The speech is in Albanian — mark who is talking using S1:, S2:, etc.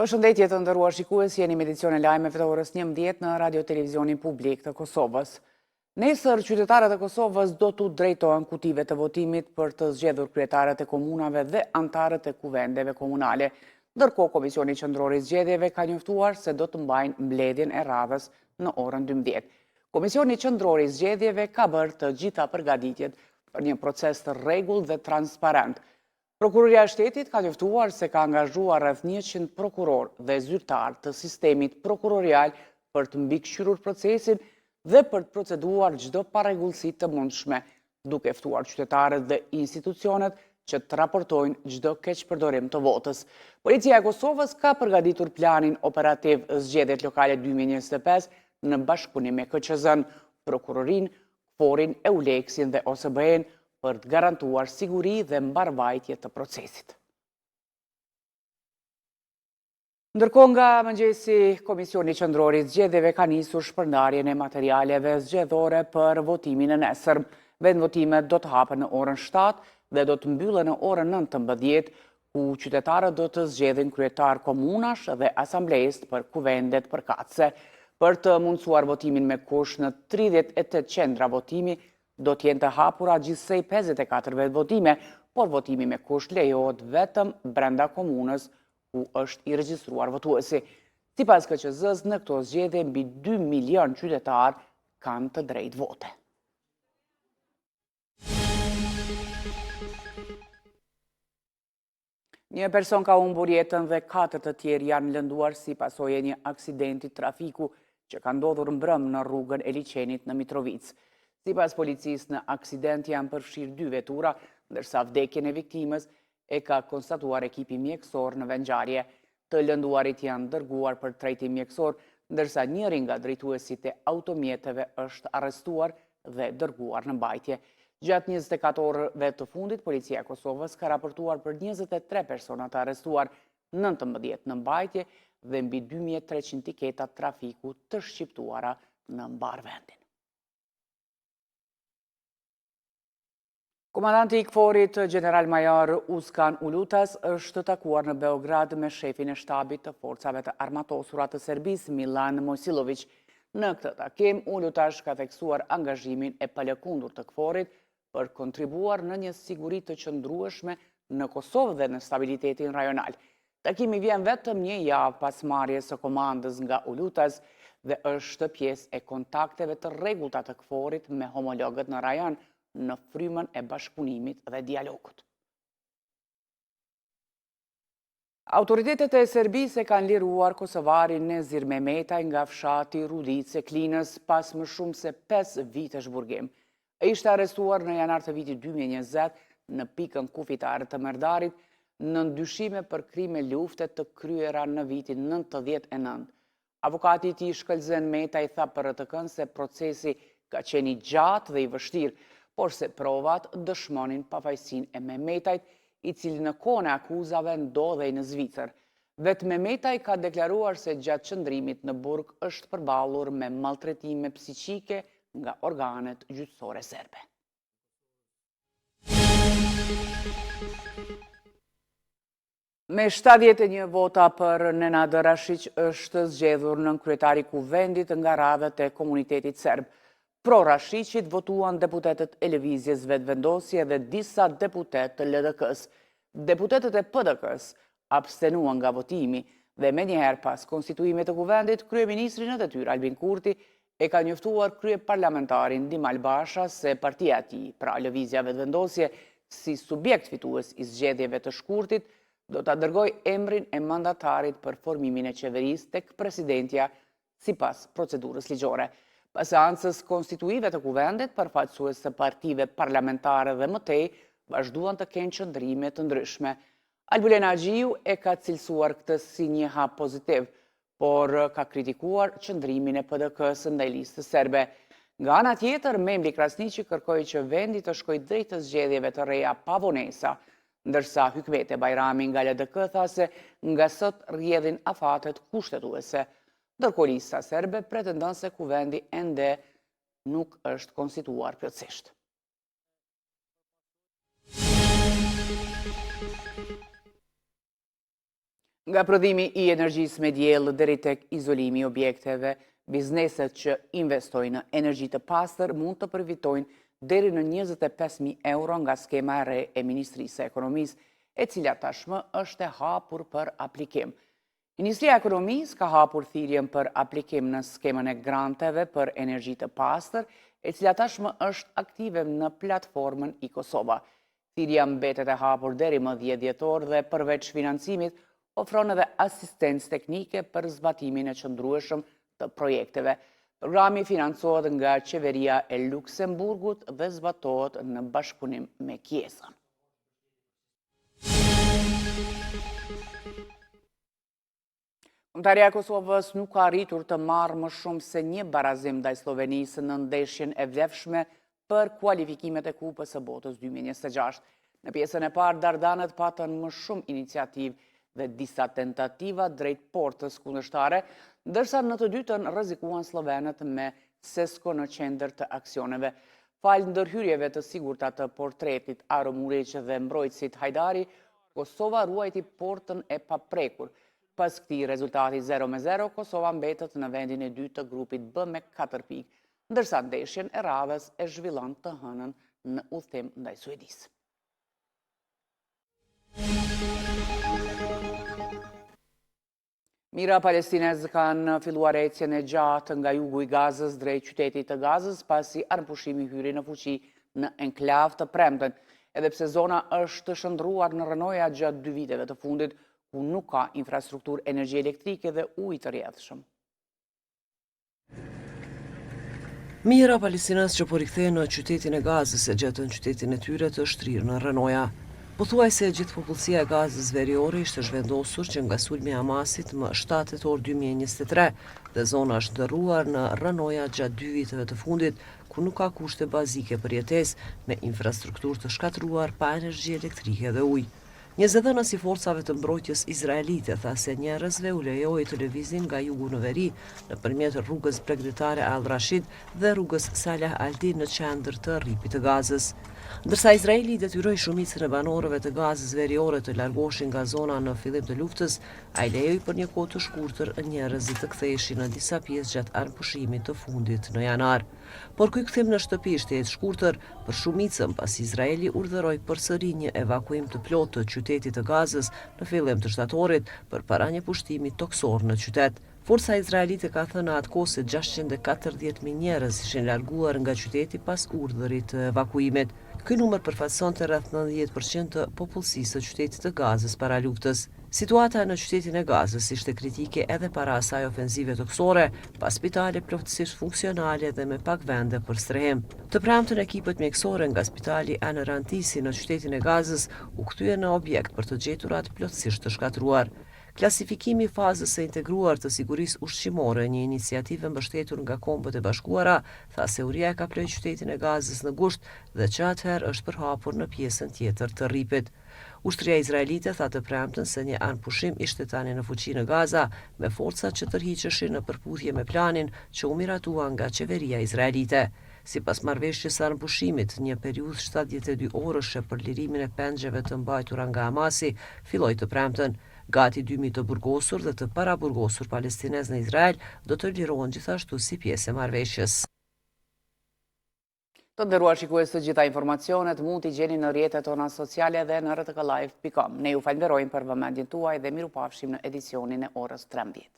S1: Përshëndetje të nderuar shikues, jeni me edicion e lajmeve të orës 11 në Radio Televizionin Publik të Kosovës. Nesër, qytetarët e Kosovës do t'u drejtohen kutive të votimit për të zgjedhur kryetarët e komunave dhe antarët e kuvendeve komunale. Ndërkohë, Komisioni Qendror i Zgjedhjeve ka njoftuar se do të mbajnë mbledhjen e radhës në orën 12. Komisioni Qendror i Zgjedhjeve ka bërë të gjitha përgatitjet për një proces të rregullt dhe transparent. Prokuroria e Shtetit ka njoftuar se ka angazhuar rreth 100 prokuror dhe zyrtar të sistemit prokurorial për të mbikëqyrur procesin dhe për të proceduar çdo parregullsi të mundshme, duke ftuar qytetarët dhe institucionet që të raportojnë çdo keqpërdorim të votës. Policia e Kosovës ka përgatitur planin operativ Zgjedhjet Lokale 2025 në bashkëpunim me KQZ-n, prokurorinë, KFOR-in, EULEX-in dhe OSBE-n për të garantuar siguri dhe mbarvajtje të procesit. Ndërkohë nga mëngjesi, Komisioni Qendror i Zgjedhjeve ka nisur shpërndarjen e materialeve zgjedhore për votimin e nesër. Vendvotimet do të hapen në orën 7 dhe do të mbyllen në orën 19, ku qytetarët do të zgjedhin kryetar komunash dhe asamblejist për kuvendet përkatëse. Për të mundësuar votimin me kush në 38 qendra votimi, do t'jenë të hapura gjithsej 54 vetvotime, por votimi me kusht lejohet vetëm brenda komunës ku është i regjistruar votuesi. Sipas KQZ-s, në këto zgjedhje mbi 2 milion qytetar kanë të drejtë vote. Një person ka humbur jetën dhe 4 të tjerë janë lënduar si pasojë e një aksidenti trafiku që ka ndodhur mbrëm në rrugën e Liçenit në Mitrovic. Sipas policisë, në aksident janë përfshirë 2 vetura, ndërsa vdekjen e viktimës e ka konstatuar ekipi mjekësor në vendngjarje. Të lënduarit janë dërguar për trajtim mjekësor, ndërsa njëri nga drejtuesit e automjeteve është arrestuar dhe dërguar në mbajtje. Gjatë 24 orëve të fundit, Policia e Kosovës ka raportuar për 23 persona të arrestuar, 19 në mbajtje dhe mbi 2300 tiketa trafiku të shqiptuara në mbar vendin. Komandanti i KFOR-it, General Major Uskan Ulutas, është takuar në Beograd me shefin e shtabit të forcave të armatosura të Serbisë, Milan Mojsilović. Në këtë takim, Ulutas ka theksuar angazhimin e palëkundur të KFOR-it për kontribuar në një siguri të qëndrueshme në Kosovë dhe në stabilitetin rajonal. Takimi vjen vetëm një javë pas marrjes së komandës nga Ulutas dhe është pjesë e kontakteve të rregullta të KFOR-it me homologët në rajon në frymën e bashkëpunimit dhe dialogut. Autoritetet e Serbisë kanë liruar kosovarin Nezir Mehmetaj nga fshati Rudice Klinës pas më shumë se 5 vitesh burgim. Ai ishte arrestuar në janar të vitit 2020 në pikën kufitare të Merdarit në dyshime për krime lufte të kryera në vitin 99. Avokati i tij Shkëlzen Metaj tha për RTK-n se procesi ka qenë i gjatë dhe i vështirë, por se provat dëshmonin pafajësinë e Mehmetajt, i cili në kohën e akuzave ndodhej në Zvicër. Vetë Mehmetaj ka deklaruar se gjatë qëndrimit në burg është përballur me maltretime psiqike nga organet gjyqësore serbe. Me 71 vota për Nenad Rashić është zgjedhur nën kryetari i kuvendit nga radhët e komunitetit serb. Pro Rashićit votuan deputetët e Lëvizjes Vetëvendosje dhe disa deputet të LDK-s. Deputetët e PDK-s abstenuan nga votimi dhe menjëherë pas konstituimit të kuvendit, kryeministri në detyrë Albin Kurti e ka njoftuar kryeparlamentarin Dimal Basha se partia e tij, pra Lëvizja Vetëvendosje, si subjekt fitues i zgjedhjeve të shkurtit, do ta dërgojë emrin e mandatarit për formimin e qeverisë tek presidentja sipas procedurës ligjore. Pas seancës konstituive të kuvendit, përfaqësues të partive parlamentare dhe mëtej vazhduan të kenë qëndrime të ndryshme. Albulena Agjiu e ka cilësuar këtë si një hap pozitiv, por ka kritikuar qëndrimin e PDK-s ndaj listës serbe. Nga ana tjetër, membri Krasniqi kërkoi që vendi të shkojë drejt të zgjedhjeve të reja pa vonesa, ndërsa Hykmete Bajrami nga LDK tha se nga sot rrjedhin afatet kushtetuese. Ndërkohë lista serbe pretendon se kuvendi ende nuk është konstituar plotësisht. Nga prodhimi i energjisë me diell deri tek izolimi i objekteve, bizneset që investojnë në energji të pastër mund të përfitojnë deri në 25.000 euro nga skema e re e Ministrisë së Ekonomisë, e cila tashmë është e hapur për aplikim. Ministria e Ekonomisë ka hapur thirrjen për aplikim në skemën e granteve për energji të pastër, e cila tashmë është aktive në platformën e-Kosova. Thirrja mbetet e hapur deri më 10 dhjetor dhe përveç financimit ofron edhe asistencë teknike për zbatimin e qëndrueshëm të projekteve. Programi financohet nga Qeveria e Luksemburgut dhe zbatohet në bashkëpunim me Kiesën. Kombëtaria e Kosovës nuk ka arritur të marrë më shumë se një barazim ndaj Slovenisë në ndeshjen e vlefshme për kualifikimet e Kupës së Botës 2026. Në pjesën e parë, dardanët patën më shumë iniciativë dhe disa tentativa drejt portës kundërshtare, ndërsa në të dytën rrezikuan slovenët me Sesko në qendër të aksioneve. Falë ndërhyrjeve të sigurta të portretit Aro Murić dhe mbrojtësit Hajdari, Kosova ruajti portën e paprekur. Pas këtij rezultati 0-0, Kosova mbetet në vendin e dytë të grupit B me 4 pikë, ndërsa ndeshjen e radhës e zhvillon të hënën në udhëtim ndaj Suedisë. Mira palestinezë kanë filluar ecjen e gjatë nga jugu i Gazës drejt qytetit të Gazës, pasi armëpushimi hyri në fuqi në enklav të premten, edhe pse zona është shndruar në rënoja gjatë 2 viteve të fundit, ku nuk ka infrastrukturë energji elektrike dhe ujë të rrjedhshëm.
S2: Mijëra palestinezë që po rikthehen në qytetin e Gazës e gjetën qytetin e tyre të shtrirë në rënoja. Pothuajse gjithë popullsia e Gazës veriore ishte zhvendosur që nga sulmi i Hamasit më 7 tetor 2023 dhe zona është ndërruar në rënoja gjatë 2 viteve të fundit, ku nuk ka kushte bazike për jetesë, me infrastrukturë të shkatruar pa energji elektrike dhe ujë. Një zëdhënës i forcave të mbrojtjes izraelite tha se njerëzve u lejoi të lëvizin nga jugu në veri nëpërmjet rrugës bregdetare Al Rashid dhe rrugës Salah al-Din në qendër të rripit të Gazës. Ndërsa Izraeli detyroi shumicën e banorëve të Gazës veriore të largoshin nga zona në fillim të luftës, ai lejoi për një kohë të shkurtër njerëzit të ktheheshin në disa pjesë gjatë armëpushimit të fundit në janar. Por ky kthim në shtëpi ishte i shkurtër për shumicën, pasi Izraeli urdhëroi përsëri një evakuim të plotë të qytetit të Gazës në fillim të shtatorit përpara një pushtimi toksor në qytet. Forca izraelite ka thënë atë kohë se 640.000 njerëz ishin larguar nga qyteti pas urdhërit të evakuimit. Ky numër përfaqësonte rreth 90% të popullsisë së qytetit të Gazës para luftës. Situata në qytetin e Gazës ishte kritike edhe para asaj ofenzive toksore, pas spitale plotësisht funksionale dhe me pak vende për strehim. Të premten ekipet mjekësore nga spitali Anë Rantisi në qytetin e Gazës u kthye në objekt për të gjeturat plotësisht të shkatruar. Klasifikimi i fazës së integruar të sigurisë ushqimore, një iniciativë mbështetur nga Kombët e Bashkuara, tha se uria e kaploi qytetin e Gazës në gusht dhe që atëherë është përhapur në pjesën tjetër të rripit. Ushtria izraelite tha të premten se një anëpushim ishte tani në fuqi në Gaza, me forca që tërhiqeshin në përputhje me planin që u miratua nga qeveria izraelite. Sipas marrëveshjes së anëpushimit, një periudhë 72 orëshe për lirimin e pengjeve të mbajtura nga Hamasi filloi të premten. Gati 2.000 të burgosur dhe të paraburgosur palestinezë në Izrael do të lirohen gjithashtu si pjesë e marrëveshjes.
S1: Të nderuar shikues, të gjitha informacionet mund t'i gjeni në rrjetet tona sociale dhe në rtk live.com. Ne ju falenderojmë për vëmendjen tuaj dhe mirupafshim në edicionin e orës 13.